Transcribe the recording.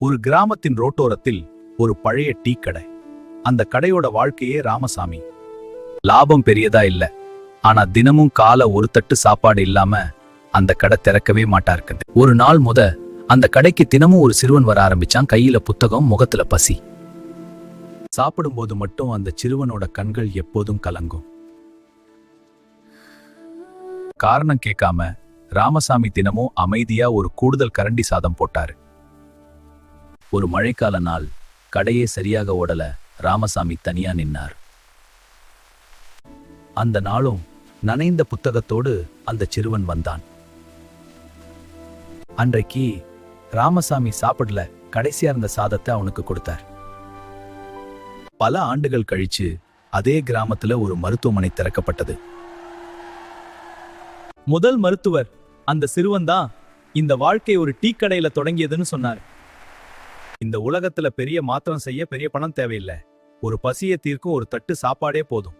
ஒரு கிராமத்தின் ரோட்டோரத்தில் ஒரு பழைய டீ கடை. அந்த கடையோட வாழ்க்கையே ராமசாமி. லாபம் பெரியதா இல்ல, ஆனா தினமும் காலை ஒரு தட்டு சாப்பாடு இல்லாம அந்த கடை திறக்கவே மாட்டாருக்கு. ஒரு நாள் அந்த கடைக்கு தினமும் ஒரு சிறுவன் வர ஆரம்பிச்சான். கையில புத்தகம், முகத்துல பசி. சாப்பிடும்போது மட்டும் அந்த சிறுவனோட கண்கள் எப்போதும் கலங்கும். காரணம் கேட்காம ராமசாமி தினமும் அமைதியா ஒரு கூடுதல் கரண்டி சாதம் போட்டாரு. ஒரு மழைக்கால நாள், கடையே சரியாக ஓடல. ராமசாமி தனியா நின்னார். அந்த நாளும் நனைந்த புத்தகத்தோடு அந்த சிறுவன் வந்தான். அன்றைக்கு ராமசாமி சாப்பிடல, கடைசியா இருந்த சாதத்தை அவனுக்கு கொடுத்தார். பல ஆண்டுகள் கழிச்சு அதே கிராமத்துல ஒரு மருத்துவமனை திறக்கப்பட்டது. முதல் மருத்துவர் அந்த சிறுவன் தான் இந்த வாழ்க்கை ஒரு டீ கடையில தொடங்கியதுன்னு சொன்னார். இந்த உலகத்துல பெரிய மாற்றம் செய்ய பெரிய பணம் தேவையில்லை, ஒரு பசியை தீர்க்கும் ஒரு தட்டு சாப்பாடே போதும்.